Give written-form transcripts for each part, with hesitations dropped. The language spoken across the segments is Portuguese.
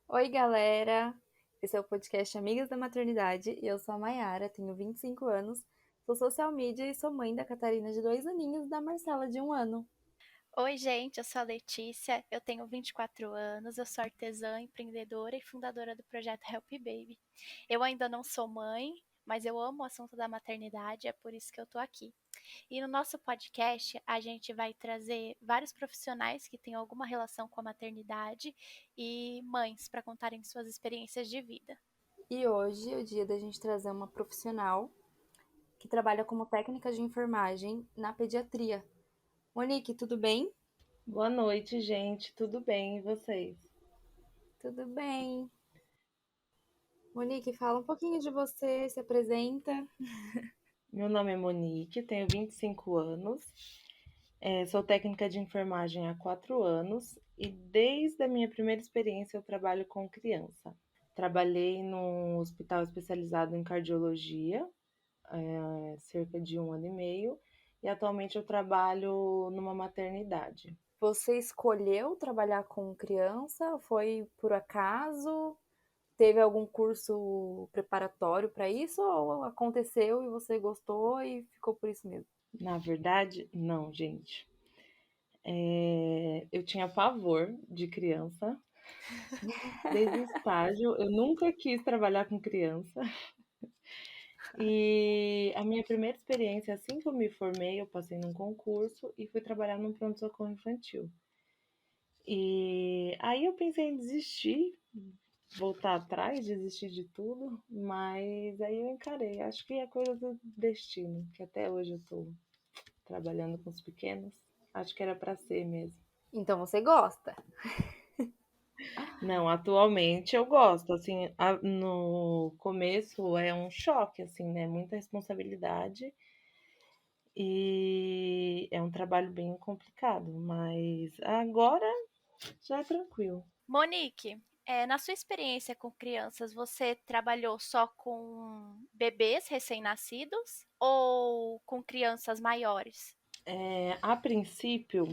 Oi, galera! Esse é o podcast Amigas da Maternidade e eu sou a Mayara, tenho 25 anos, sou social media e sou mãe da Catarina de 2 aninhos e da Marcela de 1 ano. Oi, gente, eu sou a Letícia, eu tenho 24 anos, eu sou artesã, empreendedora e fundadora do projeto Help Baby. Eu ainda não sou mãe, mas eu amo o assunto da maternidade, é por isso que eu tô aqui. E no nosso podcast, a gente vai trazer vários profissionais que têm alguma relação com a maternidade e mães para contarem suas experiências de vida. E hoje é o dia da gente trazer uma profissional que trabalha como técnica de enfermagem na pediatria. Monique, tudo bem? Boa noite, gente. Tudo bem? E vocês? Tudo bem. Monique, fala um pouquinho de você, se apresenta. Meu nome é Monique, tenho 25 anos, sou técnica de enfermagem há 4 anos e desde a minha primeira experiência eu trabalho com criança. Trabalhei num hospital especializado em cardiologia, cerca de 1 ano e meio, e atualmente eu trabalho numa maternidade. Você escolheu trabalhar com criança? Foi por acaso? Teve algum curso preparatório para isso ou aconteceu e você gostou e ficou por isso mesmo? Na verdade, não, gente. Eu tinha pavor de criança. Desde o estágio, eu nunca quis trabalhar com criança. E a minha primeira experiência, assim que eu me formei, eu passei num concurso e fui trabalhar num pronto-socorro infantil. E aí eu pensei em desistir, voltar atrás, desistir de tudo, mas aí eu encarei. Acho que é coisa do destino, que até hoje eu tô trabalhando com os pequenos. Acho que era para ser mesmo. Então você gosta. Não, atualmente eu gosto, assim, no começo é um choque, assim, né? Muita responsabilidade e é um trabalho bem complicado, mas agora já é tranquilo. Monique, na sua experiência com crianças, você trabalhou só com bebês recém-nascidos ou com crianças maiores? A princípio,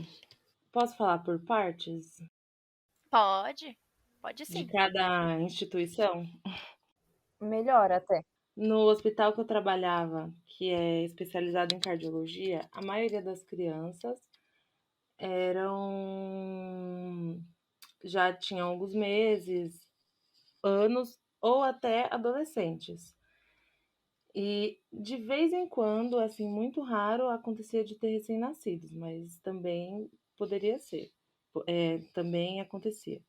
posso falar por partes Pode, pode de sim. cada instituição? Melhor até. No hospital que eu trabalhava, que é especializado em cardiologia, a maioria das crianças eram já tinham alguns meses, anos ou até adolescentes. E de vez em quando, assim, muito raro acontecia de ter recém-nascidos, mas também poderia ser, também acontecia.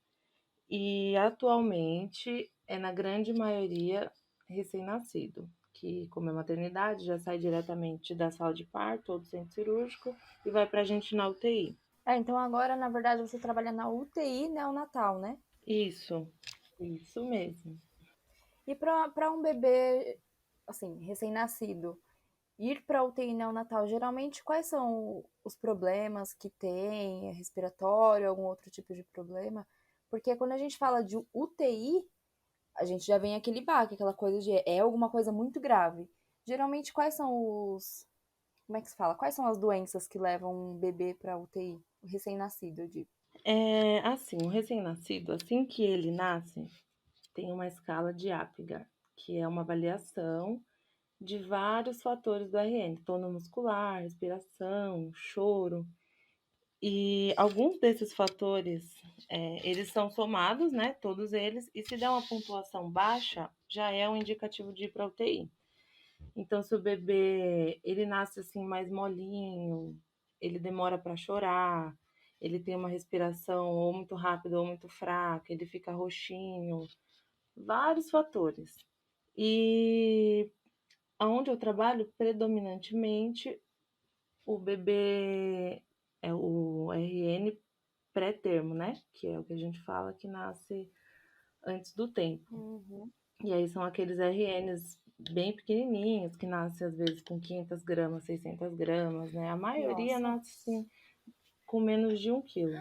E atualmente é na grande maioria recém-nascido, que como é maternidade, já sai diretamente da sala de parto ou do centro cirúrgico e vai pra gente na UTI. Então agora, na verdade, você trabalha na UTI neonatal, né? Isso mesmo. E para um bebê, assim, recém-nascido, ir para UTI neonatal, geralmente quais são os problemas que tem? É respiratório, algum outro tipo de problema? Porque quando a gente fala de UTI, a gente já vem aquele baque, aquela coisa de é alguma coisa muito grave. Geralmente, quais são os. Como é que se fala? Quais são as doenças que levam um bebê para UTI? O recém-nascido, eu digo. É assim, o recém-nascido, assim que ele nasce, tem uma escala de Apgar, que é uma avaliação de vários fatores do RN, tono muscular, respiração, choro. E alguns desses fatores, eles são somados, né, todos eles, e se der uma pontuação baixa, já é um indicativo de ir para UTI. Então, se o bebê, ele nasce assim mais molinho, ele demora para chorar, ele tem uma respiração ou muito rápida ou muito fraca, ele fica roxinho, vários fatores. E aonde eu trabalho, predominantemente, o bebê é o RN pré-termo, né? Que é o que a gente fala que nasce antes do tempo. Uhum. E aí são aqueles RNs bem pequenininhos, que nascem às vezes com 500 gramas, 600 gramas, né? A maioria Nossa, nasce assim, com menos de 1 quilo.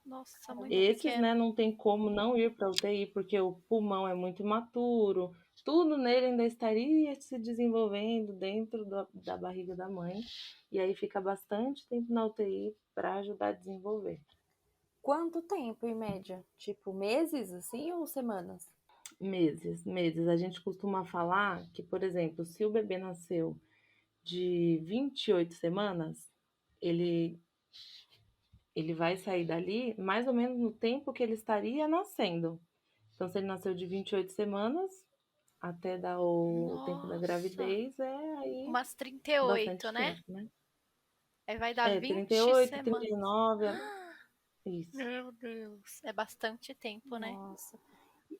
Nossa, muito Esses, né, pequeno. não tem como não ir para UTI, porque o pulmão é muito imaturo, tudo nele ainda estaria se desenvolvendo dentro da barriga da mãe, e aí fica bastante tempo na UTI para ajudar a desenvolver. Quanto tempo, em média? Tipo, meses, assim, ou semanas? Meses, meses. A gente costuma falar que, por exemplo, se o bebê nasceu de 28 semanas, ele, ele vai sair dali mais ou menos no tempo que ele estaria nascendo. Então, se ele nasceu de 28 semanas até dar o tempo da Nossa, gravidez, é aí umas 38, bastante né? tempo, né? Aí vai dar É, 20 38, semanas. 39, isso. Meu Deus, é bastante tempo, né? Nossa.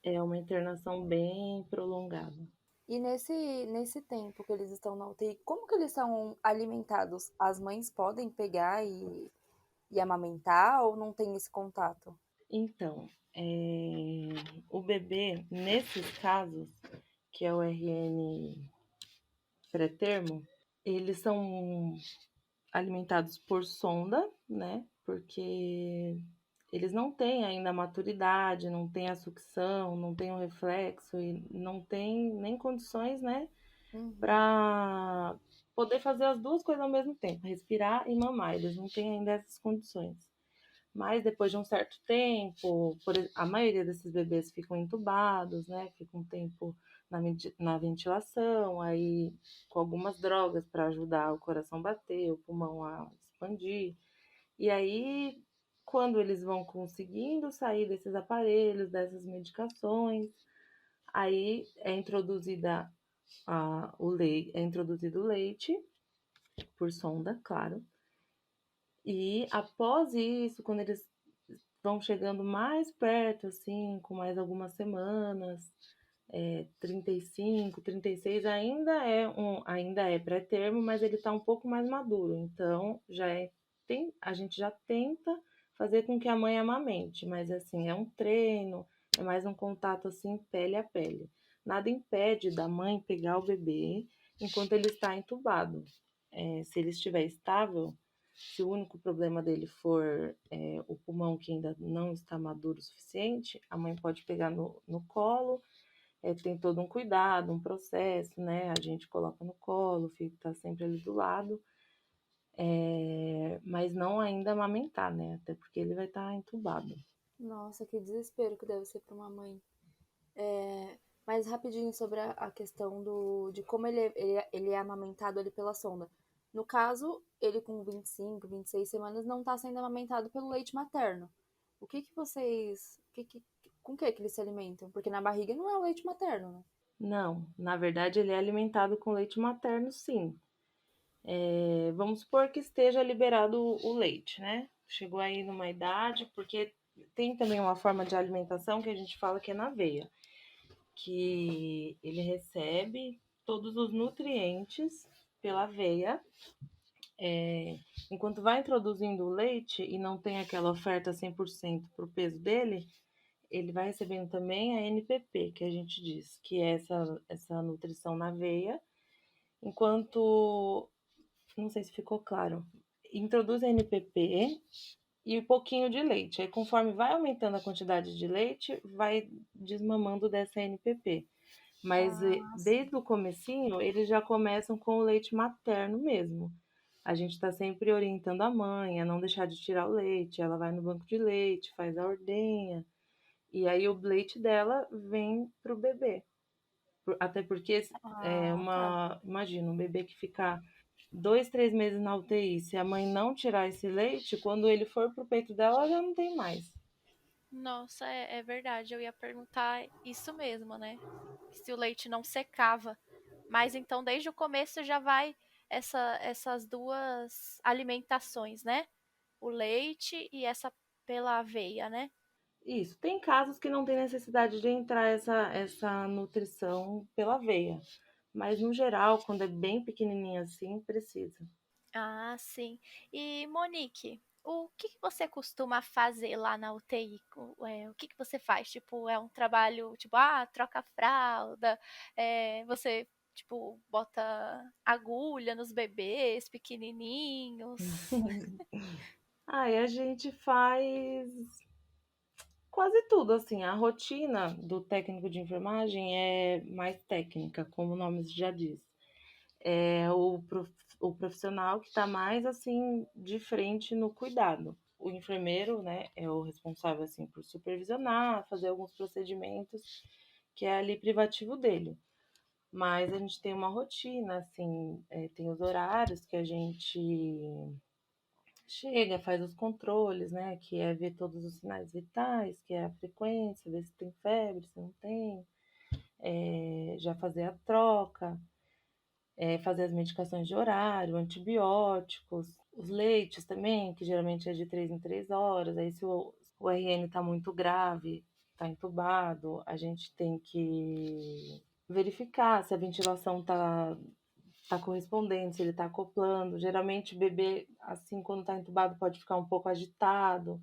É uma internação bem prolongada. E nesse tempo que eles estão na UTI, como que eles são alimentados? As mães podem pegar e amamentar ou não tem esse contato? Então, o bebê, nesses casos, que é o RN pré-termo, eles são alimentados por sonda, né? Porque eles não têm ainda a maturidade, não têm a sucção, não têm o reflexo e não têm nem condições, né, Uhum. para poder fazer as duas coisas ao mesmo tempo, respirar e mamar. Eles não têm ainda essas condições. Mas depois de um certo tempo, a maioria desses bebês ficam entubados, né? Ficam um tempo na ventilação, aí com algumas drogas para ajudar o coração a bater, o pulmão a expandir. E aí, quando eles vão conseguindo sair desses aparelhos, dessas medicações, aí é introduzido o leite por sonda, claro. E após isso, quando eles vão chegando mais perto, assim, com mais algumas semanas, 35, 36, ainda é pré-termo, mas ele está um pouco mais maduro. Então, a gente já tenta fazer com que a mãe amamente, mas assim, é um treino, é mais um contato assim, pele a pele. Nada impede da mãe pegar o bebê enquanto ele está entubado. Se ele estiver estável, se o único problema dele for o pulmão que ainda não está maduro o suficiente, a mãe pode pegar no colo, tem todo um cuidado, um processo, né? A gente coloca no colo, o filho está sempre ali do lado, mas não ainda amamentar, né? Até porque ele vai estar entubado. Nossa, que desespero que deve ser para uma mãe. Mas rapidinho sobre a questão de como ele é amamentado ali pela sonda. No caso, ele com 25, 26 semanas não está sendo amamentado pelo leite materno. O que que vocês. Com que eles se alimentam? Porque na barriga não é o leite materno, né? Não, na verdade ele é alimentado com leite materno, sim. Vamos supor que esteja liberado o leite, né? Chegou aí numa idade, porque tem também uma forma de alimentação que a gente fala que é na veia, que ele recebe todos os nutrientes pela veia, enquanto vai introduzindo o leite e não tem aquela oferta 100% para o peso dele, ele vai recebendo também a NPP, que a gente diz, que é essa nutrição na veia, enquanto, não sei se ficou claro, introduz a NPP e um pouquinho de leite. Aí, conforme vai aumentando a quantidade de leite, vai desmamando dessa NPP. Mas Ah, sim. desde o comecinho, eles já começam com o leite materno mesmo. A gente está sempre orientando a mãe a não deixar de tirar o leite. Ela vai no banco de leite, faz a ordenha. E aí o leite dela vem pro bebê. Até porque Ah, tá. imagina, um bebê que ficar 2, 3 meses na UTI, se a mãe não tirar esse leite, quando ele for pro peito dela, ela já não tem mais. Nossa, é verdade. Eu ia perguntar isso mesmo, né? Se o leite não secava. Mas então, desde o começo já vai essas duas alimentações, né? O leite e essa pela aveia, né? Isso. Tem casos que não tem necessidade de entrar essa nutrição pela veia. Mas no geral, quando é bem pequenininha assim, precisa. Ah, sim. E Monique, o que que você costuma fazer lá na UTI? O que que você faz? Tipo, é um trabalho, tipo, troca a fralda, você, tipo, bota agulha nos bebês pequenininhos. Aí a gente faz quase tudo, assim. A rotina do técnico de enfermagem é mais técnica, como o nome já diz. É o profissional que está mais, assim, de frente no cuidado. o enfermeiro, né, é o responsável, assim, por supervisionar, fazer alguns procedimentos, que é ali privativo dele. Mas a gente tem uma rotina, assim, tem os horários que a gente chega, faz os controles, né, que é ver todos os sinais vitais, que é a frequência, ver se tem febre, se não tem, já fazer a troca, fazer as medicações de horário, antibióticos, os leites também, que geralmente é de 3 em 3 horas. Aí, se o RN está muito grave, está entubado, a gente tem que verificar se a ventilação tá correspondendo, se ele tá acoplando. Geralmente, o bebê, assim, quando tá entubado, pode ficar um pouco agitado.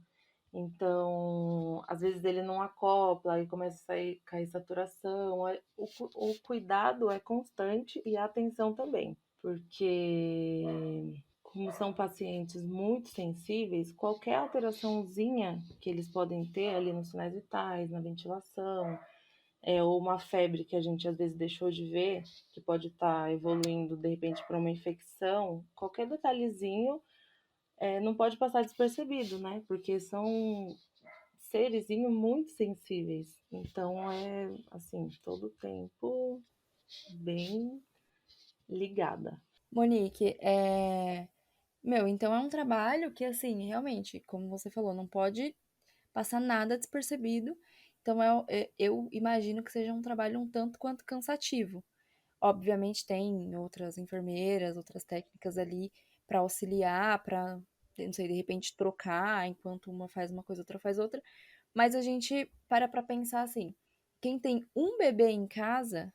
Então, às vezes ele não acopla, aí começa a cair saturação. O cuidado é constante e a atenção também, porque como são pacientes muito sensíveis, qualquer alteraçãozinha que eles podem ter ali nos sinais vitais, na ventilação, ou uma febre que a gente às vezes deixou de ver, que pode estar evoluindo de repente para uma infecção, qualquer detalhezinho não pode passar despercebido, né? Porque são serezinho muito sensíveis. Então é assim, todo o tempo bem ligada. Monique, meu, então é um trabalho que, assim, realmente, como você falou, não pode passar nada despercebido. Então, eu imagino que seja um trabalho um tanto quanto cansativo. Obviamente, tem outras enfermeiras, outras técnicas ali para auxiliar, para, não sei, de repente trocar, enquanto uma faz uma coisa, outra faz outra. Mas a gente para pensar assim: quem tem um bebê em casa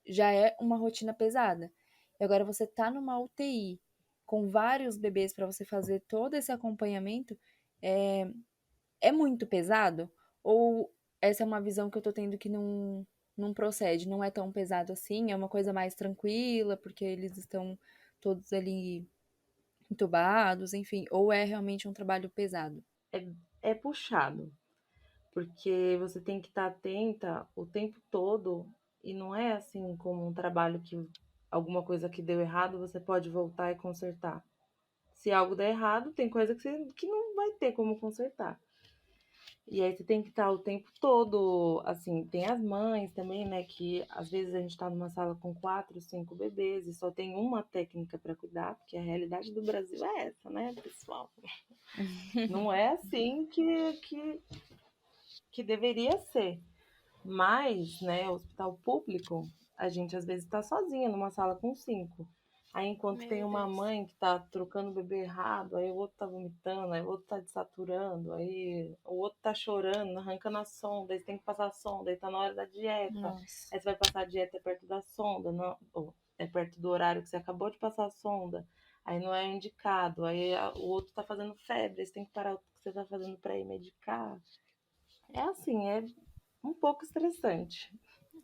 já é uma rotina pesada. E agora você tá numa UTI com vários bebês para você fazer todo esse acompanhamento, é, é muito pesado? Ou essa é uma visão que eu tô tendo que não procede, não é tão pesado assim, é uma coisa mais tranquila, porque eles estão todos ali entubados, enfim, ou é realmente um trabalho pesado? É puxado, porque você tem que estar atenta o tempo todo e não é assim como um trabalho que alguma coisa que deu errado você pode voltar e consertar. Se algo der errado, tem coisa que não vai ter como consertar. E aí você tem que estar o tempo todo, assim, tem as mães também, né, que às vezes a gente tá numa sala com 4, 5 bebês e só tem uma técnica para cuidar, porque a realidade do Brasil é essa, né, pessoal? Não é assim que deveria ser. Mas, né, hospital público, a gente às vezes está sozinha numa sala com 5. Aí, enquanto tem Meu uma Deus. mãe que tá trocando o bebê errado, aí o outro tá vomitando, aí o outro tá desaturando, aí o outro tá chorando, arrancando a sonda, aí você tem que passar a sonda, aí tá na hora da dieta. Nossa. Aí você vai passar a dieta perto da sonda, não, ou é perto do horário que você acabou de passar a sonda. Aí não é indicado, aí o outro tá fazendo febre, aí você tem que parar o que você tá fazendo para ir medicar. É assim, é um pouco estressante.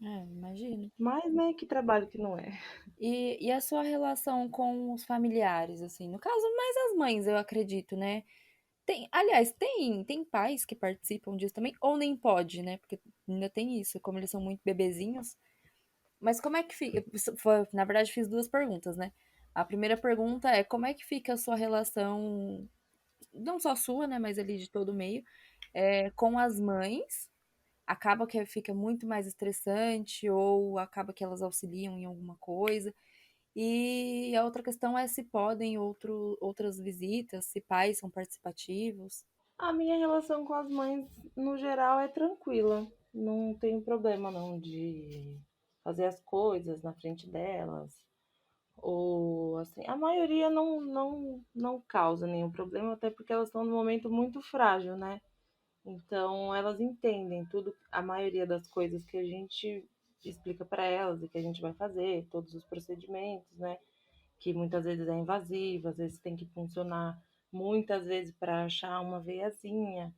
Imagino. Mas, né, que trabalho que não é. E a sua relação com os familiares, assim, no caso, mais as mães, eu acredito, né? Aliás, tem pais que participam disso também, ou nem pode, né? Porque ainda tem isso, como eles são muito bebezinhos. Mas como é que fica? Na verdade, fiz duas perguntas, né? A primeira pergunta é como é que fica a sua relação, não só sua, né, mas ali de todo o meio, com as mães? Acaba que fica muito mais estressante ou acaba que elas auxiliam em alguma coisa? E a outra questão é se podem outras visitas, se pais são participativos. A minha relação com as mães, no geral, é tranquila. Não tenho problema, não, de fazer as coisas na frente delas. Ou, assim, a maioria não causa nenhum problema, até porque elas estão num momento muito frágil, né? Então, elas entendem tudo, a maioria das coisas que a gente explica para elas e que a gente vai fazer, todos os procedimentos, né? Que muitas vezes é invasivo, às vezes tem que funcionar muitas vezes para achar uma veiazinha.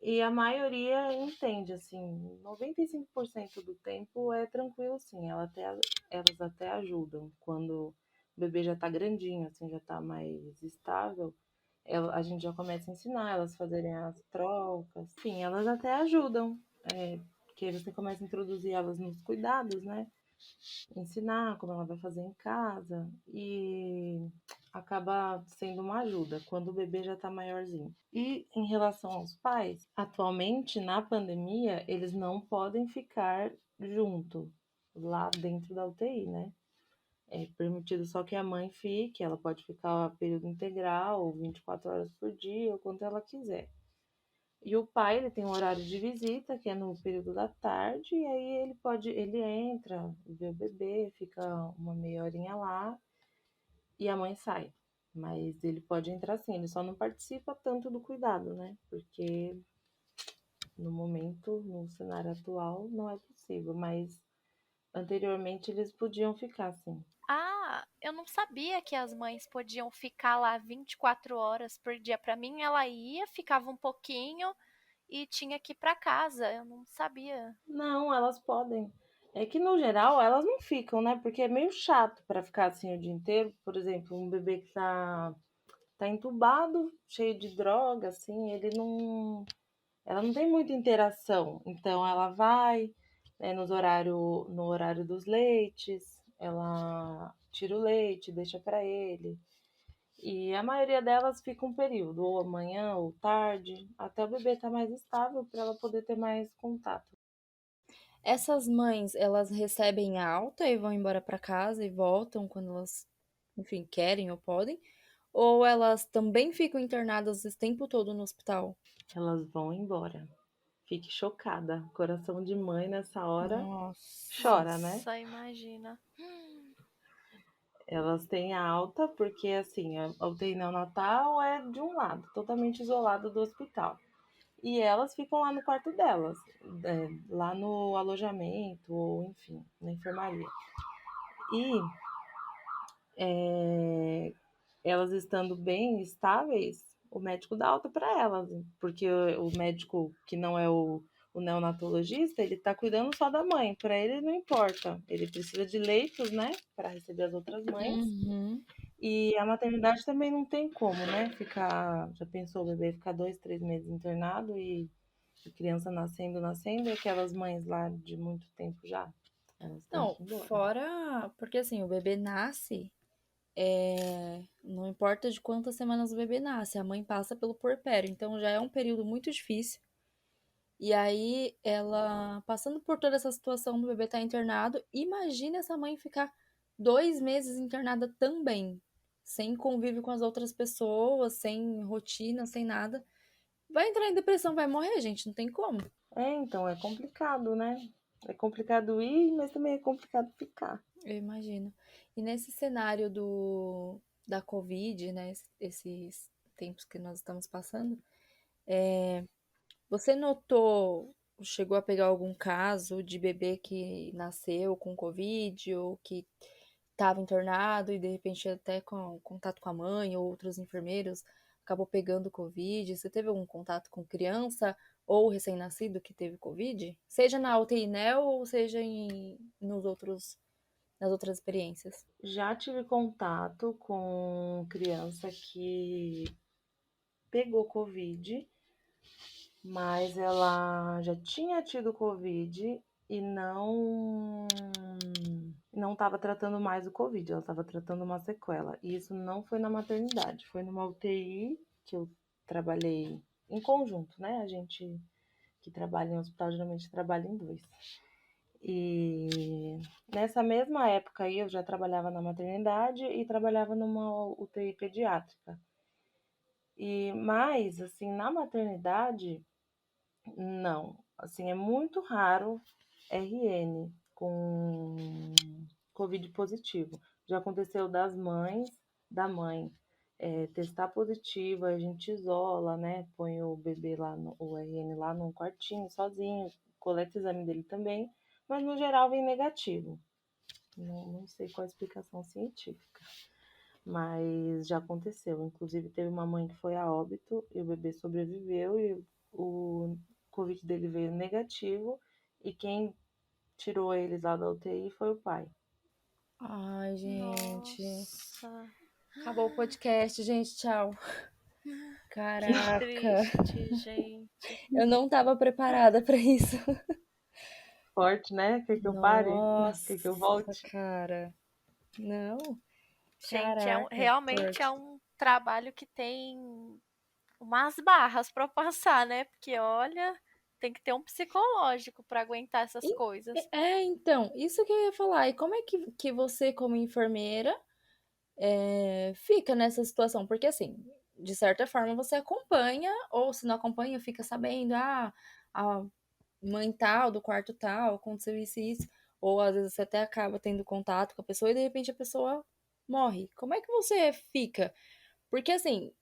E a maioria entende, assim, 95% do tempo é tranquilo, sim. Elas até ajudam. Quando o bebê já tá grandinho, assim, já tá mais estável, a gente já começa a ensinar elas a fazerem as trocas. Enfim, elas até ajudam. Porque você começa a introduzir elas nos cuidados, né? ensinar como ela vai fazer em casa e acaba sendo uma ajuda quando o bebê já está maiorzinho. E em relação aos pais, atualmente na pandemia eles não podem ficar junto lá dentro da UTI, né? É permitido só que a mãe fique, ela pode ficar período integral, 24 horas por dia, ou quanto ela quiser. E o pai, ele tem um horário de visita, que é no período da tarde, e aí ele entra, vê o bebê, fica uma meia horinha lá, e a mãe sai. Mas ele pode entrar sim, ele só não participa tanto do cuidado, né? Porque no momento, no cenário atual, não é possível, mas anteriormente eles podiam ficar sim. Ah, eu não sabia que as mães podiam ficar lá 24 horas por dia. Pra mim, ela ia, ficava um pouquinho e tinha que ir pra casa. Eu não sabia. Não, elas podem. É que no geral elas não ficam, né? Porque é meio chato para ficar assim o dia inteiro. Por exemplo, um bebê que tá entubado, cheio de droga, assim, ela não tem muita interação. Então ela vai, né, no horário dos leites, ela tira o leite, deixa para ele. E a maioria delas fica um período, ou amanhã ou tarde, até o bebê estar mais estável para ela poder ter mais contato. Essas mães, elas recebem alta e vão embora para casa e voltam quando elas, enfim, querem ou podem? Ou elas também ficam internadas esse tempo todo no hospital? Elas vão embora. Fique chocada. Coração de mãe nessa hora Nossa. chora, né? Nossa, imagina. Elas têm alta porque, assim, a UTI neonatal é de um lado, totalmente isolado do hospital. E elas ficam lá no quarto delas, lá no alojamento, ou enfim, na enfermaria. E elas estando bem estáveis, o médico dá alta para elas, porque o médico que não é o neonatologista, ele tá cuidando só da mãe, para ele não importa, ele precisa de leitos, né, para receber as outras mães, Uhum. e a maternidade também não tem como, né, ficar, já pensou o bebê ficar 2, 3 meses internado e a criança nascendo, e aquelas mães lá de muito tempo já, elas têm Não, que ir embora. fora. Porque assim, o bebê nasce. Não importa de quantas semanas o bebê nasce, a mãe passa pelo puerpério. Então já é um período muito difícil. E aí, ela passando por toda essa situação do bebê estar internado, imagina essa mãe ficar 2 meses internada também, sem convívio com as outras pessoas, sem rotina, sem nada. Vai entrar em depressão, vai morrer, gente, não tem como. Então, é complicado, né? É complicado ir, mas também é complicado ficar. Eu imagino. E nesse cenário da Covid, né, esses tempos que nós estamos passando, você notou, chegou a pegar algum caso de bebê que nasceu com Covid ou que estava internado e de repente até com contato com a mãe ou outros enfermeiros acabou pegando Covid? Você teve algum contato com criança ou recém-nascido que teve Covid? Seja na UTI Neo ou seja nas outras experiências? Já tive contato com criança que pegou Covid, mas ela já tinha tido Covid e não estava tratando mais o Covid, ela estava tratando uma sequela. E isso não foi na maternidade, foi numa UTI que eu trabalhei em conjunto, né? A gente que trabalha em hospital geralmente trabalha em dois. E nessa mesma época aí eu já trabalhava na maternidade e trabalhava numa UTI pediátrica. Mas assim, na maternidade, não. Assim, é muito raro RN com Covid positivo. Já aconteceu da mãe testar positivo, a gente isola, né? Põe o bebê lá, o RN lá num quartinho, sozinho, coleta o exame dele também, mas no geral vem negativo. Não sei qual a explicação científica, mas já aconteceu. Inclusive, teve uma mãe que foi a óbito e o bebê sobreviveu e o Covid dele veio negativo e quem tirou eles lá da UTI foi o pai. Ai, gente. Nossa, Acabou o podcast, gente. Tchau. que Caraca. triste, gente. Eu não tava preparada pra isso. forte, né? Quer que eu pare? Quer que eu Nossa, volte? cara. Não, Gente, caraca, que realmente é forte. um trabalho que tem umas barras para passar, né? Porque olha, tem que ter um psicológico para aguentar essas coisas. Então, isso que eu ia falar. E como é que você, como enfermeira, fica nessa situação? Porque, assim, de certa forma você acompanha, ou se não acompanha, fica sabendo, a mãe tal, do quarto tal, aconteceu isso e isso. Ou às vezes você até acaba tendo contato com a pessoa e de repente a pessoa morre. Como é que você fica? Porque, assim,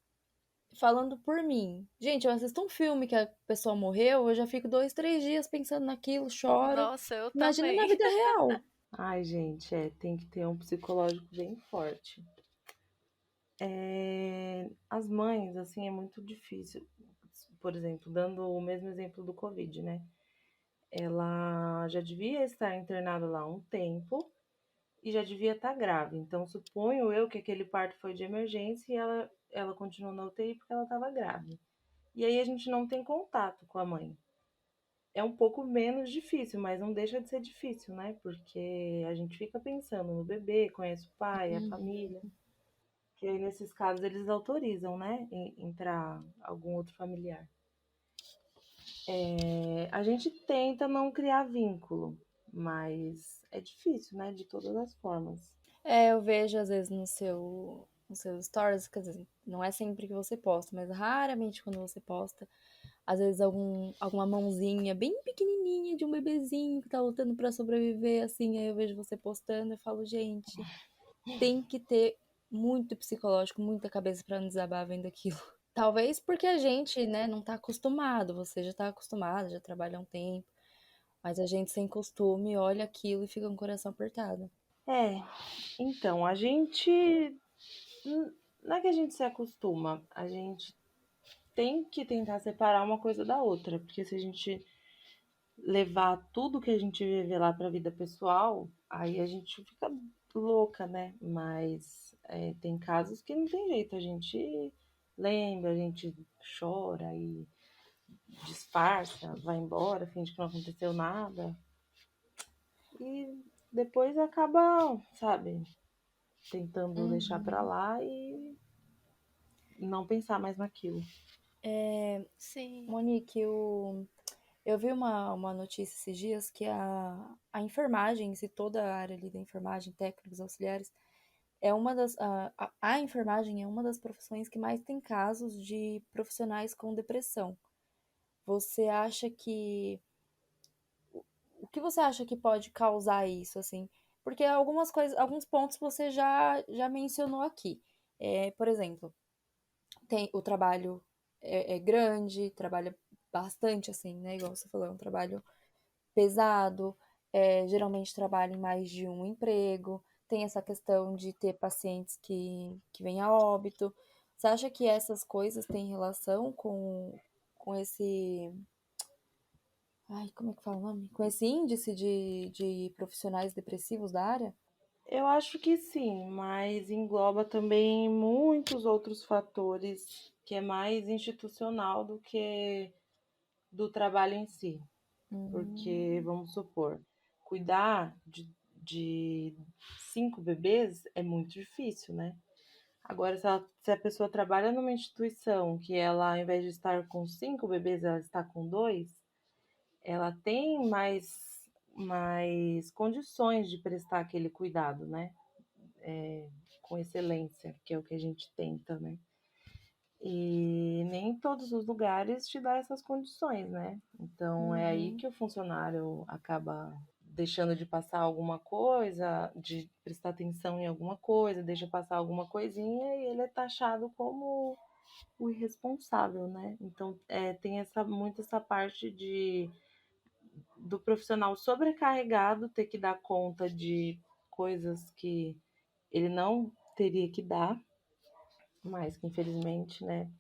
falando por mim, gente, eu assisto um filme que a pessoa morreu, eu já fico 2, 3 dias pensando naquilo, choro. Nossa, eu Imagina na também. vida real. Ai, gente, tem que ter um psicológico bem forte. As mães, assim, é muito difícil. Por exemplo, dando o mesmo exemplo do Covid, né? Ela já devia estar internada lá há um tempo e já devia estar grave. Então, suponho eu que aquele parto foi de emergência e ela continuou na UTI porque ela estava grávida. E aí a gente não tem contato com a mãe. É um pouco menos difícil, mas não deixa de ser difícil, né? Porque a gente fica pensando no bebê, conhece o pai, a Uhum. família, que aí nesses casos eles autorizam, né? Entrar algum outro familiar. A gente tenta não criar vínculo, mas é difícil, né? De todas as formas. Eu vejo às vezes nos seus stories, quer dizer, não é sempre que você posta, mas raramente quando você posta, às vezes alguma mãozinha bem pequenininha de um bebezinho que tá lutando pra sobreviver, assim, aí eu vejo você postando e falo, gente, tem que ter muito psicológico, muita cabeça pra não desabar vendo aquilo. Talvez porque a gente, né, não tá acostumado, você já tá acostumado, já trabalha há um tempo, mas a gente sem costume olha aquilo e fica com o coração apertado. É, então, a gente. Não é que a gente se acostuma, a gente tem que tentar separar uma coisa da outra, porque se a gente levar tudo que a gente vive lá para a vida pessoal, aí a gente fica louca, né? Mas tem casos que não tem jeito, a gente lembra, a gente chora e disfarça, vai embora, finge que não aconteceu nada e depois acaba, sabe, tentando deixar para Uhum. lá e não pensar mais naquilo. Sim. Monique, eu vi uma notícia esses dias que a enfermagem, se toda a área ali da enfermagem, técnicos, auxiliares, é uma a enfermagem é uma das profissões que mais tem casos de profissionais com depressão. Você acha que o que você acha que pode causar isso, assim? Porque algumas coisas, alguns pontos você já mencionou aqui. Por exemplo, tem o trabalho é grande, trabalha bastante, assim, né? Igual você falou, é um trabalho pesado, geralmente trabalha em mais de um emprego, tem essa questão de ter pacientes que vêm a óbito. Você acha que essas coisas têm relação com esse. Ai, como é que fala o nome? Com esse índice de profissionais depressivos da área? Eu acho que sim, mas engloba também muitos outros fatores que é mais institucional do que do trabalho em si. Porque, Hum, vamos supor, cuidar de 5 bebês é muito difícil, né? Agora, se a pessoa trabalha numa instituição que ela, ao invés de estar com 5 bebês, ela está com dois, ela tem mais condições de prestar aquele cuidado, né? Com excelência, que é o que a gente tenta, né? E nem todos os lugares te dá essas condições, né? Então é aí uhum, que o funcionário acaba deixando de passar alguma coisa, de prestar atenção em alguma coisa, deixa passar alguma coisinha e ele é taxado como o irresponsável, né? Então tem muito essa parte do profissional sobrecarregado ter que dar conta de coisas que ele não teria que dar, mas que infelizmente, né,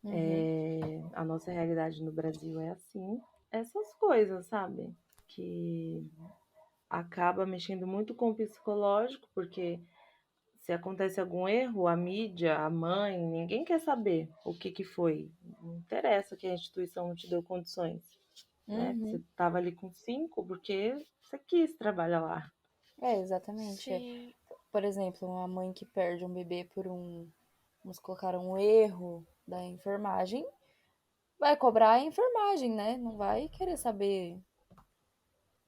uhum. a nossa realidade no Brasil é assim. Essas coisas, sabe? Que acaba mexendo muito com o psicológico, porque se acontece algum erro, a mídia, a mãe, ninguém quer saber o que foi. Não interessa que a instituição não te deu condições. né? Você Uhum. estava ali com 5 porque você quis trabalhar lá. Exatamente. Sim. Por exemplo, uma mãe que perde um bebê por vamos colocar um erro da enfermagem, vai cobrar a enfermagem, né? Não vai querer saber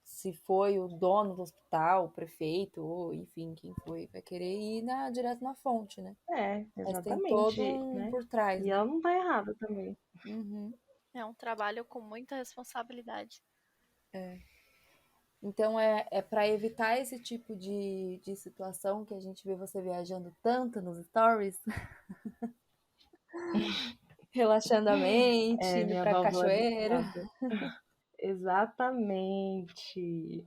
se foi o dono do hospital, o prefeito, ou enfim, quem foi. Vai querer ir direto na fonte, né? É, Mas tem todo exatamente, um né? por trás, E né? ela não tá errada também. Uhum. É um trabalho com muita responsabilidade. Então é para evitar esse tipo de situação que a gente vê você viajando tanto nos stories, relaxando a mente, É indo minha pra válvula de cachoeira. escape. Exatamente.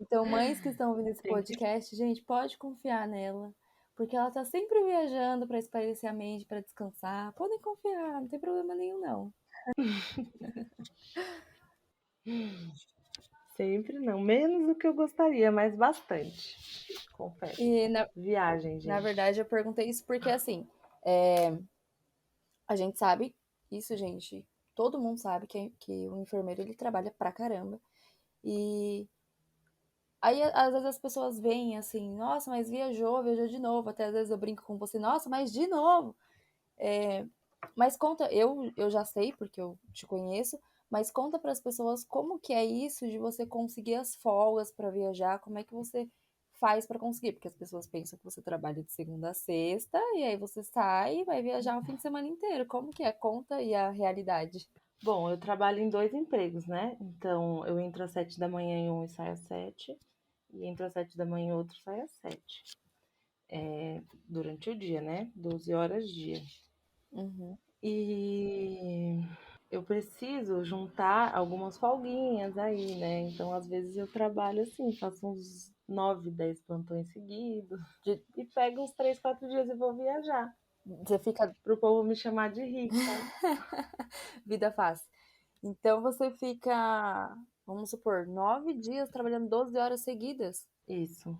Então, mães que estão ouvindo esse Tem que podcast, gente, pode confiar nela, porque ela tá sempre viajando para espairecer a mente, para descansar. Podem confiar, não tem problema nenhum, não. sempre não, menos do que eu gostaria, mas bastante. Confesso. E, Viagem, na gente. verdade, eu perguntei isso porque, assim, é, a gente sabe, isso, gente, todo mundo sabe que o enfermeiro, ele trabalha pra caramba. E aí, às vezes, as pessoas veem assim, nossa, mas viajou de novo. Até às vezes eu brinco com você, nossa, mas de novo. Mas conta, eu já sei, porque eu te conheço, mas conta para as pessoas como que é isso de você conseguir as folgas para viajar, como é que você faz para conseguir, porque as pessoas pensam que você trabalha de segunda a sexta e aí você sai e vai viajar o fim de semana inteiro. Como que é? Conta e a realidade. Bom, eu trabalho em 2 empregos, né? Então, eu entro às 7 da manhã em um e saio às 7. E entro às 7 da manhã em outro e saio às 7. Durante o dia, né? 12 horas dia. Uhum. E eu preciso juntar algumas folguinhas aí, né? Então, às vezes eu trabalho assim, faço uns 9, 10 plantões seguidos De- e pego uns 3, 4 dias e vou viajar. Você fica Pro povo me chamar de rica. vida fácil. Então você fica, vamos supor, 9 dias trabalhando 12 horas seguidas. Isso.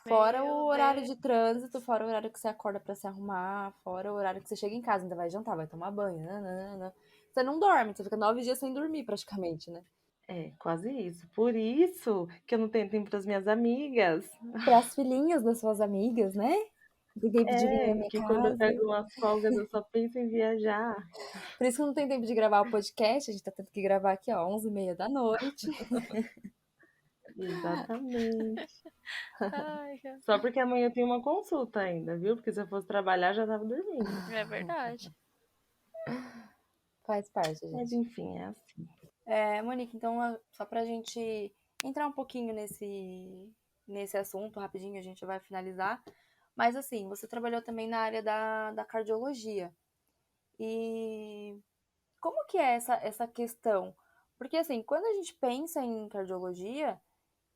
Fora Meu o horário de Deus. trânsito, fora o horário que você acorda pra se arrumar, fora o horário que você chega em casa, ainda vai jantar, vai tomar banho. Nananana. Você não dorme, você fica 9 dias sem dormir praticamente, né? É, quase isso. Por isso que eu não tenho tempo para as minhas amigas. Para as filhinhas das suas amigas, né? Não tem tempo de vir na É, minha que quando eu casa. pego umas folgas eu só penso em viajar. Por isso que não tem tempo de gravar o podcast. A gente tá tendo que gravar aqui, ó, 11h30 da noite. Exatamente. Ai, Só porque amanhã eu tenho uma consulta ainda, viu? Porque se eu fosse trabalhar já tava dormindo. é verdade. Faz parte, Mas gente. enfim, é assim. Monique, então, só pra gente entrar um pouquinho nesse assunto, rapidinho, a gente vai finalizar. Mas, assim, você trabalhou também na área da cardiologia. E como que é essa questão? Porque, assim, quando a gente pensa em cardiologia,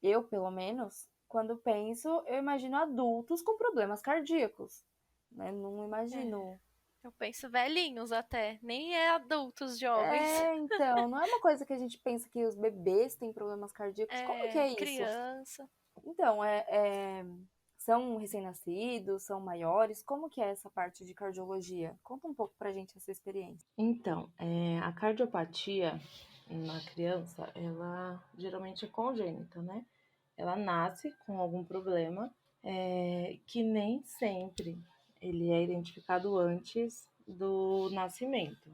eu, pelo menos, quando penso, eu imagino adultos com problemas cardíacos, né? Não É. imagino. Eu penso velhinhos até. Nem é adultos jovens. Então, não é uma coisa que a gente pensa que os bebês têm problemas cardíacos. Como que É é isso? criança. Então, são recém-nascidos, são maiores? Como que é essa parte de cardiologia? Conta um pouco pra gente essa experiência. Então, a cardiopatia na criança, ela geralmente é congênita, né? Ela nasce com algum problema, que nem sempre ele é identificado antes do nascimento.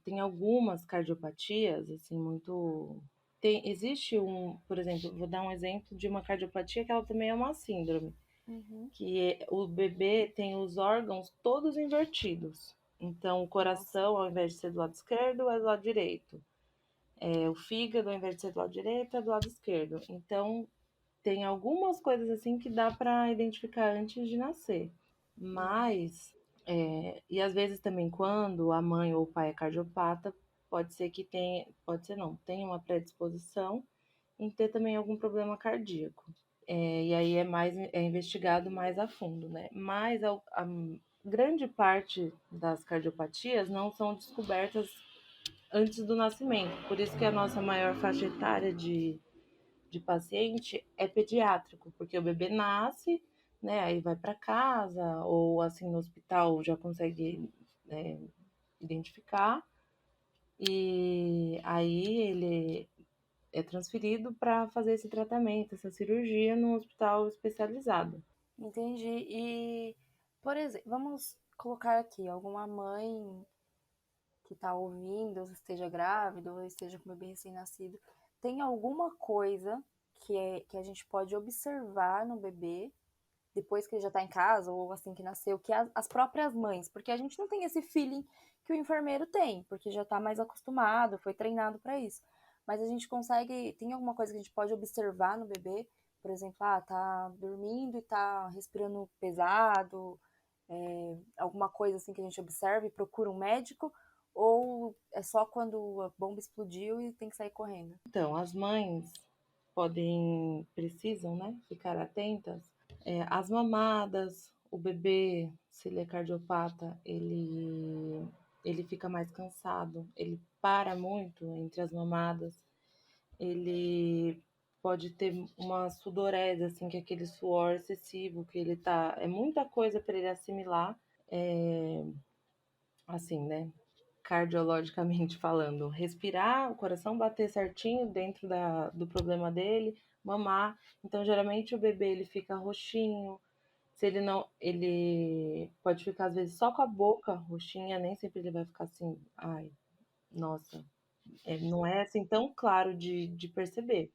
Tem algumas cardiopatias, assim, muito. Existe por exemplo, vou dar um exemplo de uma cardiopatia que ela também é uma síndrome, Uhum. que o bebê tem os órgãos todos invertidos. Então, o Nossa. coração, ao invés de ser do lado esquerdo, é do lado direito. O fígado, ao invés de ser do lado direito, é do lado esquerdo. Então, tem algumas coisas assim que dá para identificar antes de nascer. Mas, e às vezes também quando a mãe ou o pai é cardiopata, pode ser que tenha, pode ser não, tenha uma predisposição em ter também algum problema cardíaco. E aí é investigado mais a fundo, né? Mas a grande parte das cardiopatias não são descobertas antes do nascimento. Por isso que a nossa maior faixa etária de paciente é pediátrico, porque o bebê nasce, né, aí vai para casa, ou assim no hospital já consegue identificar, E aí ele é transferido para fazer esse tratamento, essa cirurgia num hospital especializado. Entendi. E, por exemplo, vamos colocar aqui alguma mãe que está ouvindo, ou esteja grávida, ou esteja com o bebê recém-nascido, tem alguma coisa que a gente pode observar no bebê depois que ele já está em casa ou assim que nasceu, que as próprias mães, porque a gente não tem esse feeling que o enfermeiro tem, porque já está mais acostumado, foi treinado para isso. Mas a gente consegue, tem alguma coisa que a gente pode observar no bebê, por exemplo, tá dormindo e tá respirando pesado, alguma coisa assim que a gente observa e procura um médico, ou é só quando a bomba explodiu e tem que sair correndo? Então, as mães precisam, né, ficar atentas. As mamadas, o bebê, se ele é cardiopata, ele fica mais cansado, ele para muito entre as mamadas, ele pode ter uma sudorese, assim, que é aquele suor excessivo, que ele tá. É muita coisa para ele assimilar, assim, né? Cardiologicamente falando, respirar, o coração bater certinho dentro do problema dele, mamar. Então, geralmente o bebê ele fica roxinho. Se ele não, ele pode ficar às vezes só com a boca roxinha, nem sempre ele vai ficar assim, ai, nossa, não é assim tão claro de perceber.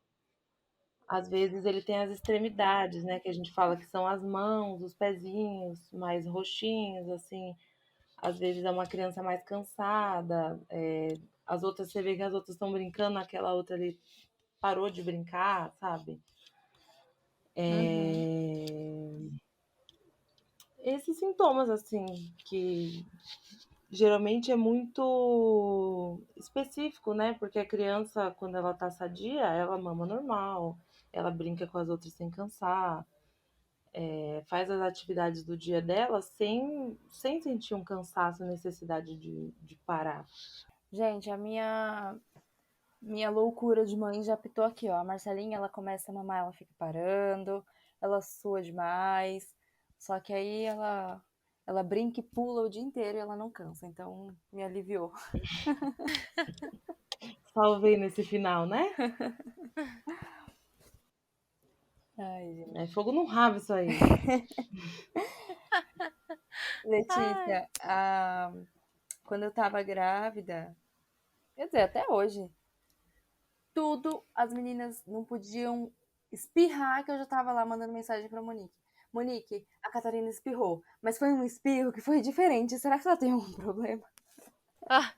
Às vezes ele tem as extremidades, né, que a gente fala que são as mãos, os pezinhos mais roxinhos, assim. Às vezes é uma criança mais cansada, as outras, você vê que as outras estão brincando, aquela outra ali parou de brincar, sabe? Uhum. Esses sintomas, assim, que geralmente é muito específico, né? Porque a criança, quando ela tá sadia, ela mama normal, ela brinca com as outras sem cansar, faz as atividades do dia dela sem sentir um cansaço, necessidade de parar. Gente, a minha loucura de mãe já pitou aqui, ó. A Marcelinha, ela começa a mamar, ela fica parando, ela sua demais. Só que aí ela brinca e pula o dia inteiro e ela não cansa. Então, me aliviou. Salvei nesse final, né? Ai, gente. É fogo no rabo isso aí. Ai, Letícia, quando eu tava grávida, quer dizer, até hoje, tudo as meninas não podiam espirrar, que eu já tava lá mandando mensagem pra Monique. Monique, a Catarina espirrou, mas foi um espirro que foi diferente. Será que ela tem algum problema? ah,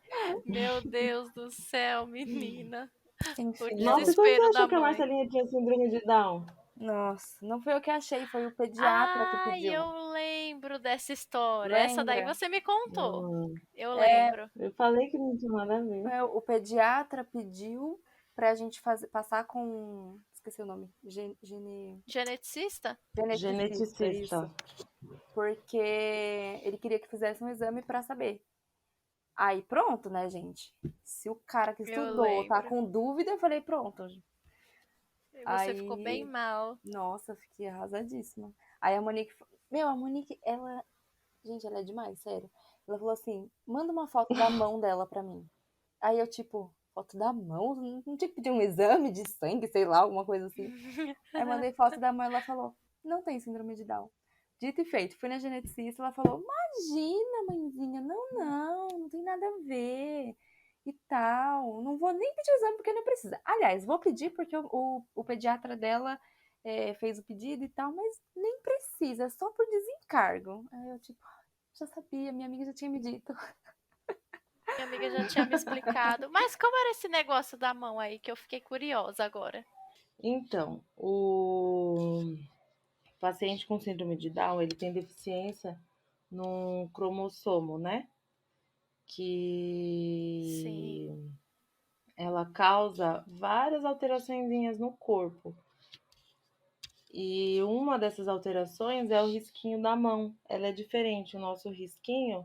meu Deus do céu, menina. O Enfim, Nossa, e quando você desespero achou da que a mãe. Marcelinha tinha síndrome de Down? nossa, não foi eu que achei, foi o pediatra que Ai, pediu. eu lembro dessa história. Essa daí Lembra? você me contou. Hum, Eu É, lembro. eu falei que não tinha nada a ver. o pediatra pediu pra gente passar com. Esqueci o nome. Geneticista? Geneticista, Geneticista. isso. Porque ele queria que fizesse um exame pra saber. Aí pronto, né, gente? Se o cara que Eu estudou tá lembro. com dúvida, eu falei, pronto. E você ficou bem Aí, mal. nossa, fiquei arrasadíssima. Aí a Monique, meu, a Monique, ela, gente, ela é demais, sério. Ela falou assim: manda uma foto da mão dela pra mim. Aí eu, tipo, foto da mão? Não tinha que pedir um exame de sangue, sei lá, alguma coisa assim. Aí mandei foto da mão e ela falou: não tem síndrome de Down. Dito e feito, fui na geneticista, ela falou: imagina, mãezinha, não tem nada a ver e tal. Não vou nem pedir o exame porque não precisa. Aliás, vou pedir porque o pediatra dela fez o pedido e tal, mas nem precisa, é só por desencargo. Aí eu, tipo, já sabia, minha amiga já tinha me dito. Minha amiga já tinha me explicado. Mas como era esse negócio da mão aí que eu fiquei curiosa agora? Então, o paciente com síndrome de Down, ele tem deficiência num cromossomo, né? Sim. Que ela causa várias alterações no corpo. E uma dessas alterações é o risquinho da mão. Ela é diferente. O nosso risquinho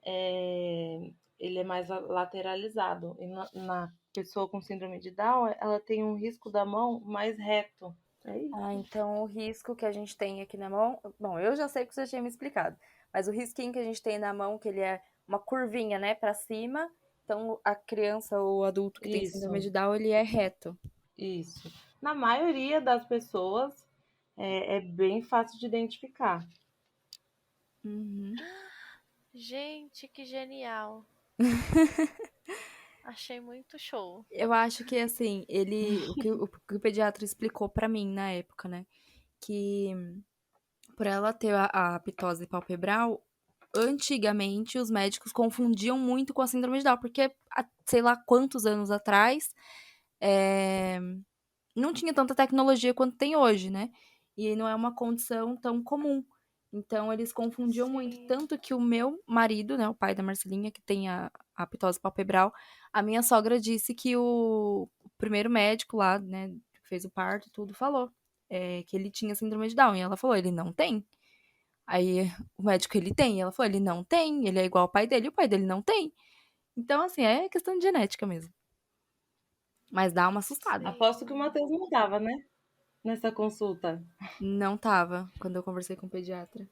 ele é mais lateralizado. E na pessoa com síndrome de Down, ela tem um risco da mão mais reto. É isso. Então o risco que a gente tem aqui na mão. Bom, eu já sei que você tinha me explicado. Mas o risquinho que a gente tem na mão, que ele é uma curvinha, né, pra cima, Então, a criança ou o adulto que tem síndrome Isso, de Down, ele é reto. isso. Na maioria das pessoas é bem fácil de identificar. Uhum. Gente, que genial. Achei muito show. Eu acho que, assim, o que o pediatra explicou pra mim na época, né? Que por ela ter a ptose palpebral, antigamente os médicos confundiam muito com a síndrome de Down, porque há sei lá quantos anos atrás é, não tinha tanta tecnologia quanto tem hoje, né? E não é uma condição tão comum. Então eles confundiam muito. Sim, Tanto que o meu marido, né, o pai da Marcelinha, que tem a ptose palpebral, a minha sogra disse que o primeiro médico lá, né, que fez o parto e tudo, falou que ele tinha síndrome de Down. E ela falou, ele não tem. Aí o médico, ele tem. E ela falou, ele não tem. Ele é igual ao pai dele, e o pai dele não tem. Então, assim, é questão de genética mesmo. Mas dá uma assustada. Aposto que o sim. Matheus não tava, né? Nessa consulta. Não tava, quando eu conversei com o pediatra.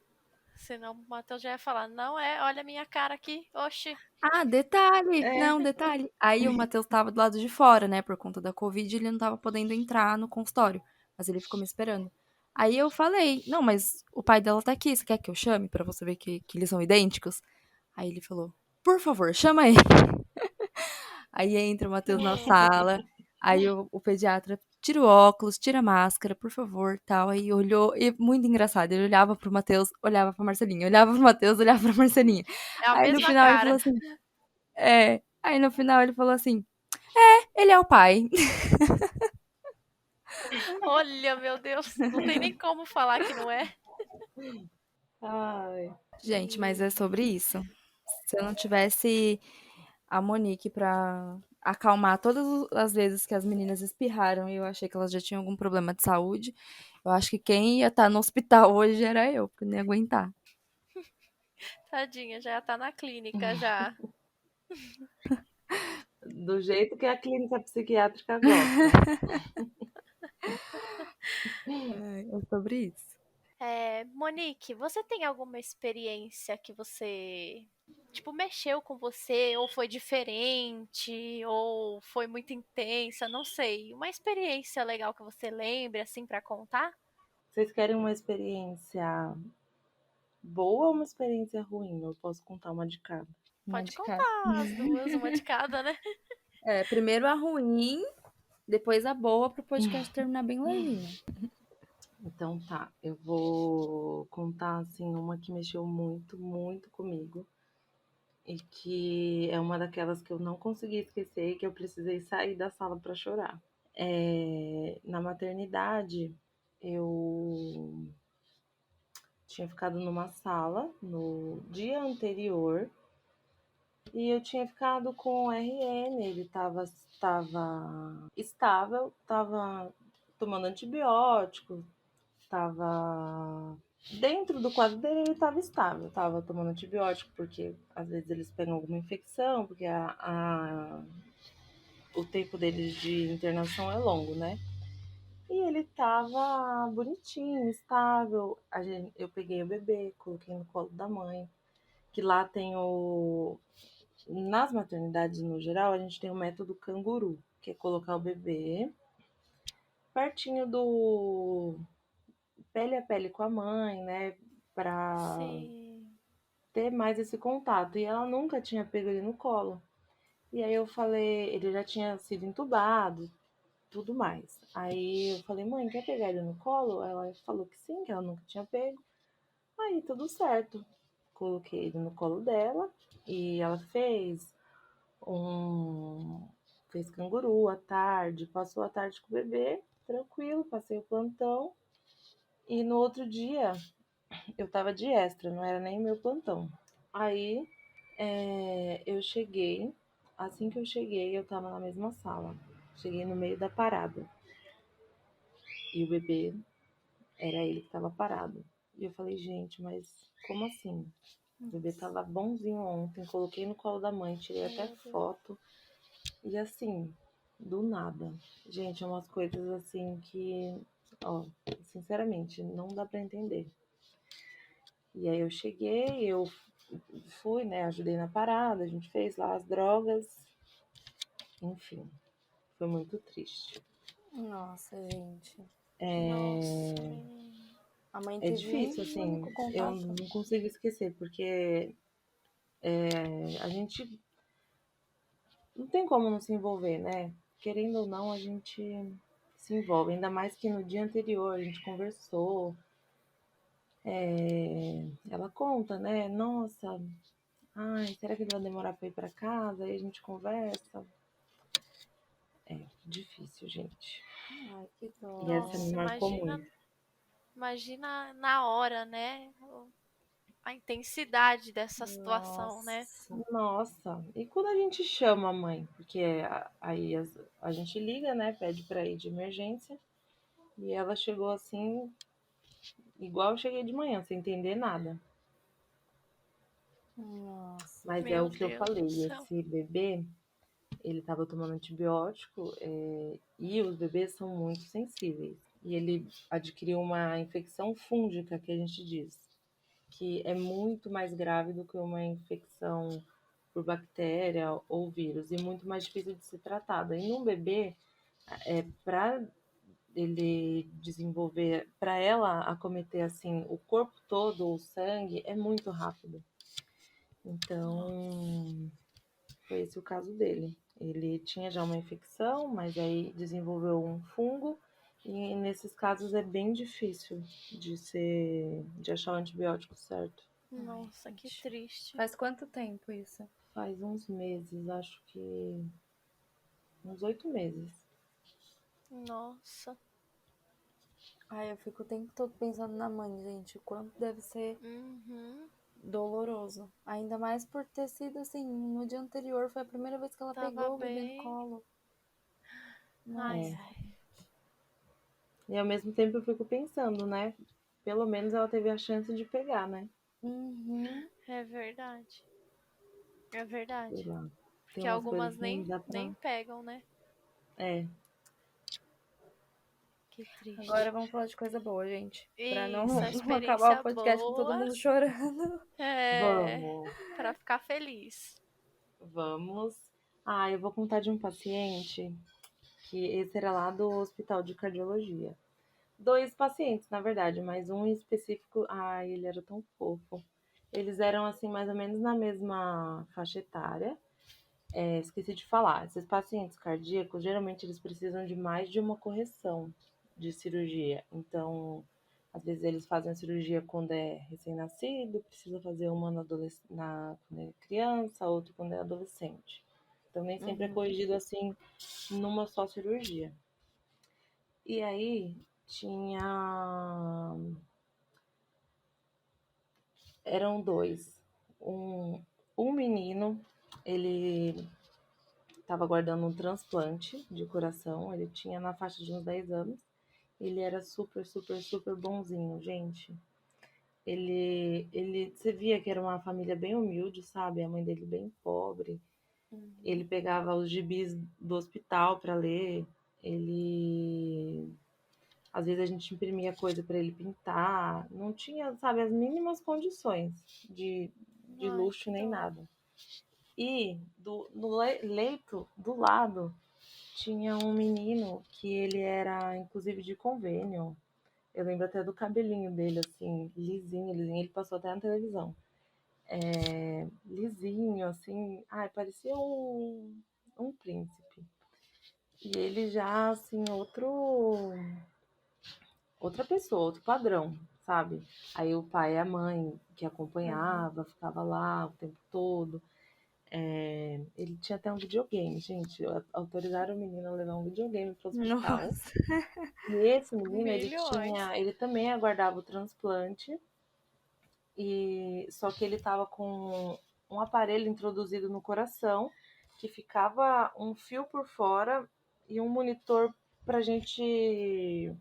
Senão o Matheus já ia falar, não é, olha a minha cara aqui. Oxi. Ah, detalhe! É, Não, detalhe. Aí o Matheus tava do lado de fora, né? Por conta da Covid, ele não tava podendo entrar no consultório. Mas ele ficou me esperando. Aí eu falei, não, mas o pai dela tá aqui, você quer que eu chame pra você ver que eles são idênticos? Aí ele falou, por favor, chama ele. Aí entra o Matheus na sala, aí o pediatra tira o óculos, tira a máscara, por favor, tal. Aí olhou, e muito engraçado, ele olhava pro Matheus, olhava pra Marcelinha, olhava pro Matheus, olhava pra Marcelinha. É a Aí no mesma final ele cara. falou assim, aí no final ele falou assim, ele é o pai. Olha, meu Deus. Não tem nem como falar que não é. ai, Gente, mas é sobre isso. Se eu não tivesse a Monique pra acalmar todas as vezes que as meninas espirraram e eu achei que elas já tinham algum problema de saúde, eu acho que quem ia estar no hospital hoje era eu, porque eu não ia aguentar. Tadinha, já tá na clínica já. do jeito que a clínica psiquiátrica gosta. É sobre isso. Monique, você tem alguma experiência que você, tipo, mexeu com você, ou foi diferente, ou foi muito intensa, não sei. Uma experiência legal que você lembre, assim, pra contar? Vocês querem uma experiência boa ou uma experiência ruim? Eu posso contar uma de cada. Uma Pode de cada. contar as duas, uma de cada, né? Primeiro a ruim, depois a boa, pro podcast terminar bem levinho. Então tá, eu vou contar assim uma que mexeu muito, muito comigo e que é uma daquelas que eu não consegui esquecer e que eu precisei sair da sala para chorar. Na maternidade, eu tinha ficado numa sala no dia anterior e eu tinha ficado com o RN, ele estava estável, estava tomando antibiótico, estava dentro do quadro dele, ele estava estável, estava tomando antibiótico porque às vezes eles pegam alguma infecção, porque o tempo deles de internação é longo, né? E ele tava bonitinho, estável. Eu peguei o bebê, coloquei no colo da mãe, que lá tem o. Nas maternidades no geral, a gente tem o método canguru, que é colocar o bebê pertinho do pele a pele com a mãe, né? Pra Sim. ter mais esse contato. E ela nunca tinha pego ele no colo. E aí eu falei, ele já tinha sido entubado, tudo mais. Aí eu falei, mãe, quer pegar ele no colo? Ela falou que sim, que ela nunca tinha pego. Aí tudo certo. Coloquei ele no colo dela e ela um. Fez canguru à tarde, passou a tarde com o bebê, tranquilo, passei o plantão. E no outro dia eu tava de extra, não era nem meu plantão. Aí eu cheguei, assim que eu cheguei, eu tava na mesma sala. Cheguei no meio da parada. E o bebê era ele que tava parado. E eu falei, gente, mas como assim? O bebê tava bonzinho ontem, coloquei no colo da mãe, tirei até Meu Deus. foto. E assim, do nada. Gente, é umas coisas assim que, ó, sinceramente, não dá pra entender. E aí eu cheguei, eu fui, né, ajudei na parada, a gente fez lá as drogas, enfim, foi muito triste. Nossa, gente. Nossa, menina. A mãe É teve difícil, um assim, único eu contato. não consigo esquecer, porque a gente não tem como não se envolver, né? Querendo ou não, a gente se envolve, ainda mais que no dia anterior a gente conversou. Ela conta, né? Nossa, ai, será que ele vai demorar para ir para casa? Aí a gente conversa. É difícil, gente. Ai, que E dó. essa me Nossa, marcou imagina, muito. imagina na hora, né? A intensidade dessa situação, né? Nossa. Nossa, e quando a gente chama a mãe? Porque aí a gente liga, né? Pede para ir de emergência. E ela chegou assim, igual eu cheguei de manhã, sem entender nada. Nossa. Mas é Meu o que eu Deus do falei, céu. esse bebê, ele estava tomando antibiótico, e os bebês são muito sensíveis. E ele adquiriu uma infecção fúngica, que a gente diz, que é muito mais grave do que uma infecção por bactéria ou vírus, e muito mais difícil de ser tratada. E num bebê, para ele desenvolver, para ela acometer assim o corpo todo, o sangue, é muito rápido. Então, foi esse o caso dele. Ele tinha já uma infecção, mas aí desenvolveu um fungo, e nesses casos é bem difícil de achar o antibiótico certo. Ai, Nossa, que gente. triste. Faz quanto tempo isso? Faz uns meses, acho que uns 8 meses. Nossa. Ai, eu fico o tempo todo pensando na mãe, gente. O quanto deve ser Uhum. doloroso. Ainda mais por ter sido assim, no dia anterior foi a primeira vez que ela Tava pegou o bebê no bem. colo. Ai, É. Nossa. ai. E ao mesmo tempo eu fico pensando, né? Pelo menos ela teve a chance de pegar, né? Uhum. É verdade. É Sei verdade. lá. Tem Porque umas coisas algumas que não nem, dá nem pra. pegam, né? É, Que triste. Agora vamos falar de coisa boa, gente. Pra não, Isso, a não acabar o experiência podcast com todo boa. mundo chorando. É. vamos. Pra ficar feliz. Vamos. Ah, eu vou contar de um paciente que esse era lá do Hospital de Cardiologia. Dois pacientes, na verdade, mas um em específico, ai, ele era tão fofo. Eles eram assim mais ou menos na mesma faixa etária. Esqueci de falar, esses pacientes cardíacos, geralmente eles precisam de mais de uma correção de cirurgia. Então, às vezes eles fazem a cirurgia quando é recém-nascido, precisa fazer uma quando é criança, outra quando é adolescente. Então, nem sempre é Uhum. corrigido assim numa só cirurgia. E aí, tinha. Eram dois. Um menino, ele estava aguardando um transplante de coração, ele tinha na faixa de uns 10 anos. Ele era super, super, super bonzinho, gente. Você via que era uma família bem humilde, sabe? A mãe dele bem pobre. Ele Uhum. pegava os gibis do hospital para ler. Ele, às vezes a gente imprimia coisa para ele pintar. Não tinha, sabe, as mínimas condições de Ai, luxo que nem dó. nada. E no leito do lado tinha um menino que ele era, inclusive, de convênio. Eu lembro até do cabelinho dele, assim, lisinho, lisinho. Ele passou até na televisão. Lisinho, assim. Ai, parecia um príncipe. E ele já, assim, outra pessoa, outro padrão, sabe? Aí o pai e a mãe que Uhum. acompanhava, ficava lá o tempo todo. Ele tinha até um videogame, gente. Autorizaram o menino a levar um videogame para o hospital. Nossa. E esse menino, Milhões. ele também aguardava o transplante, e só que ele estava com um aparelho introduzido no coração, que ficava um fio por fora e um monitor pra gente.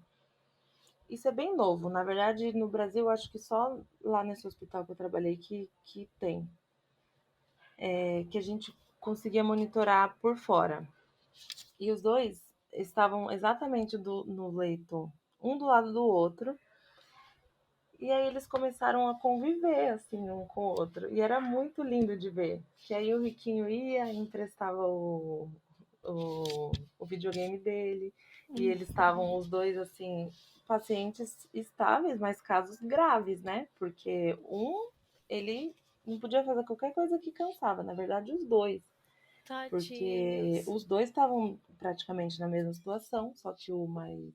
Isso é bem novo, na verdade, no Brasil, acho que só lá nesse hospital que eu trabalhei que tem, que a gente conseguia monitorar por fora. E os dois estavam exatamente no leito, um do lado do outro. E aí eles começaram a conviver, assim, um com o outro. E era muito lindo de ver. Que aí o Riquinho ia, emprestava o videogame dele. E eles estavam os dois, assim, pacientes estáveis, mas casos graves, né? Porque ele não podia fazer qualquer coisa que cansava. Na verdade, os dois. Porque Tadinhos. os dois estavam praticamente na mesma situação, só que o mais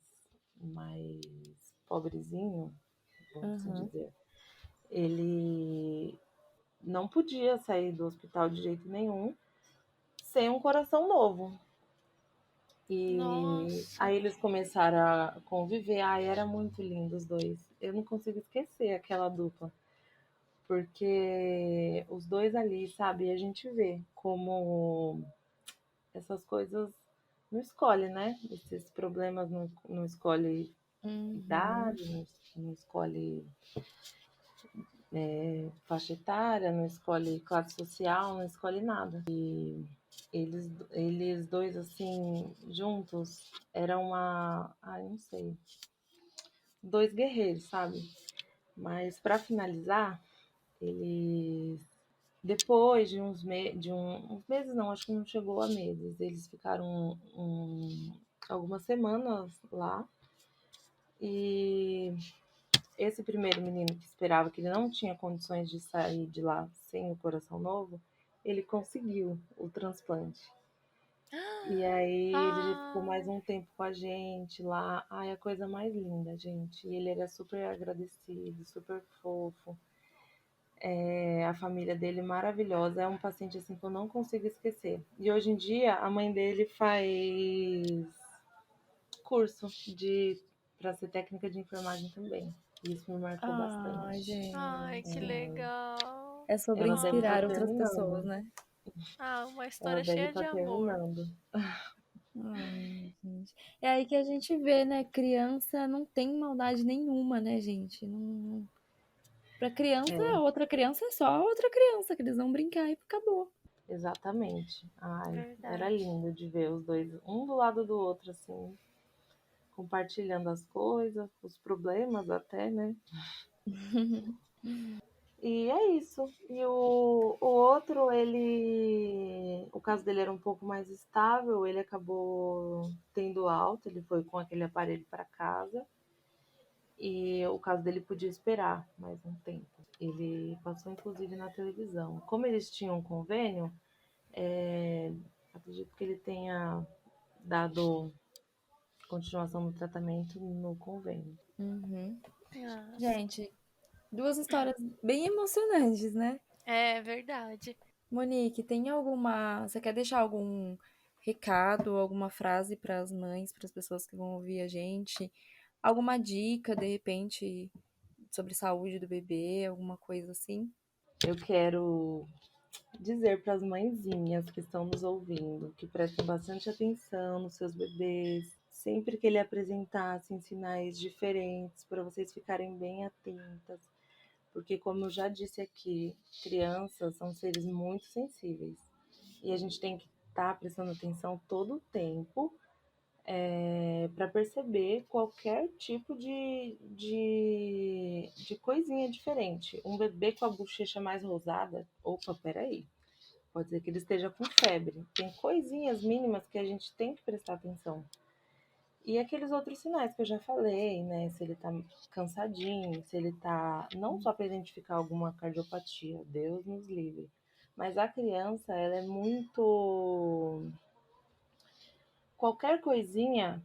pobrezinho, vamos assim Uhum. dizer, ele não podia sair do hospital de jeito nenhum sem um coração novo. E Nossa. aí eles começaram a conviver. Ai, era muito lindo os dois. Eu não consigo esquecer aquela dupla. Porque os dois ali, sabe, a gente vê como essas coisas não escolhe, né? Esses problemas não escolhe Uhum. idade, não escolhe faixa etária, não escolhe classe social, não escolhe nada. E eles dois, assim, juntos, eram não sei, dois guerreiros, sabe? Mas para finalizar, eles, depois de uns meses, não, acho que não chegou a meses, eles ficaram algumas semanas lá. E esse primeiro menino que esperava, que ele não tinha condições de sair de lá sem o coração novo, ele conseguiu o transplante. E aí ele já ficou mais Ai, um tempo com a gente lá. Ai, a coisa mais linda, gente. E ele era super agradecido, super fofo. A família dele maravilhosa. É um paciente assim que eu não consigo esquecer. E hoje em dia a mãe dele faz curso de para ser técnica de enfermagem também. E isso me marcou Ai, bastante. ai, que gente. legal. É sobre Ela deve estar inspirar outras terminando. pessoas, né? Uma Ela história deve cheia de estar amor. terminando. Ai, gente. É aí que a gente vê, né? Criança não tem maldade nenhuma, né, gente? Não... Pra criança, É, outra criança é só outra criança, que eles vão brincar e acabou. exatamente. Ai, era Verdade. lindo de ver os dois, um do lado do outro, assim, compartilhando as coisas, os problemas até, né? E é isso. E o outro, ele. O caso dele era um pouco mais estável, ele acabou tendo alta, ele foi com aquele aparelho para casa. E o caso dele podia esperar mais um tempo. Ele passou, inclusive, na televisão. Como eles tinham um convênio, acredito que ele tenha dado continuação do tratamento no convênio. Uhum. Ah, Gente, duas histórias bem emocionantes, né? é verdade. Monique, tem alguma. Você quer deixar algum recado, alguma frase para as mães, para as pessoas que vão ouvir a gente? Alguma dica, de repente, sobre saúde do bebê, alguma coisa assim? Eu quero dizer para as mãezinhas que estão nos ouvindo que prestem bastante atenção nos seus bebês, sempre que ele apresentassem sinais diferentes, para vocês ficarem bem atentas, porque, como eu já disse aqui, crianças são seres muito sensíveis e a gente tem que estar prestando atenção todo o tempo para perceber qualquer tipo de coisinha diferente. Um bebê com a bochecha mais rosada, opa, peraí, pode ser que ele esteja com febre. Tem coisinhas mínimas que a gente tem que prestar atenção. E aqueles outros sinais que eu já falei, né? Se ele tá cansadinho, se ele tá. Não só para identificar alguma cardiopatia, Deus nos livre. Mas a criança, ela é muito. Qualquer coisinha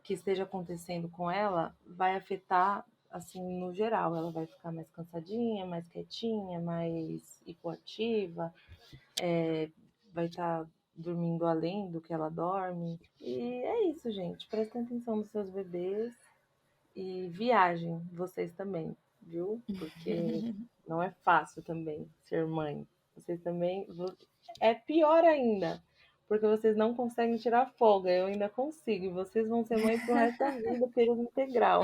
que esteja acontecendo com ela vai afetar, assim, no geral. Ela vai ficar mais cansadinha, mais quietinha, mais hipoativa, vai estar dormindo além do que ela dorme. E é isso, gente. Prestem atenção nos seus bebês e viajem, vocês também, viu? Porque não é fácil também ser mãe. Vocês também. É pior ainda, porque vocês não conseguem tirar folga. Eu ainda consigo. E vocês vão ser mãe pro resto da vida, período integral.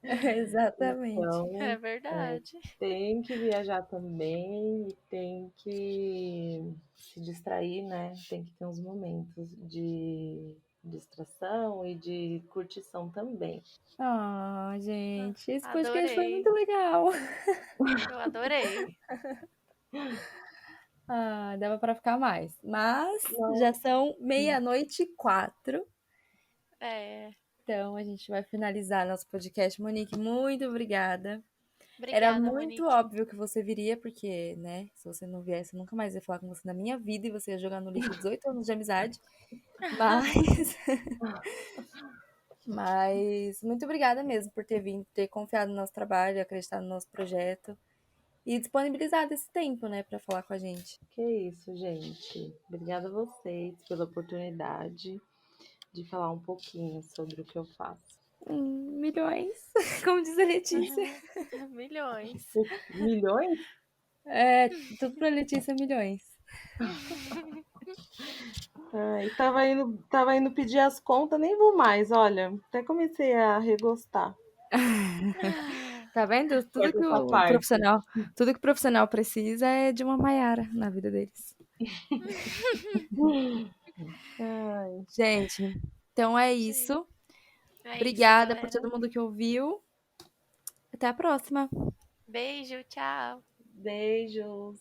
Exatamente. É Então, verdade. tem que viajar também e tem que se distrair, né? Tem que ter uns momentos distração e de curtição também. Ah, gente, esse podcast foi Adorei. muito legal. Eu adorei. Ah, dava pra ficar mais. Mas Não. já são 00:04. É. Então a gente vai finalizar nosso podcast. Monique, muito obrigada. Era Obrigada, muito Monique. óbvio que você viria, porque, né, se você não viesse, eu nunca mais ia falar com você na minha vida e você ia jogar no lixo 18 anos de amizade. Mas, mas muito obrigada mesmo por ter vindo, ter confiado no nosso trabalho, acreditado no nosso projeto e disponibilizado esse tempo, né, pra falar com a gente. Que isso, gente. Obrigada a vocês pela oportunidade de falar um pouquinho sobre o que eu faço. Milhões, como diz a Letícia. Milhões. Milhões? É, tudo pra Letícia, milhões. Ai, tava indo pedir as contas, nem vou mais, olha. Até comecei a regostar. Tá vendo? Tudo Corta que essa o parte. profissional, tudo que o profissional precisa é de uma Maiara na vida deles. Ai, Gente, então é Gente, isso. é isso, Obrigada por galera. todo mundo que ouviu. Até a próxima. Beijo, tchau. beijos.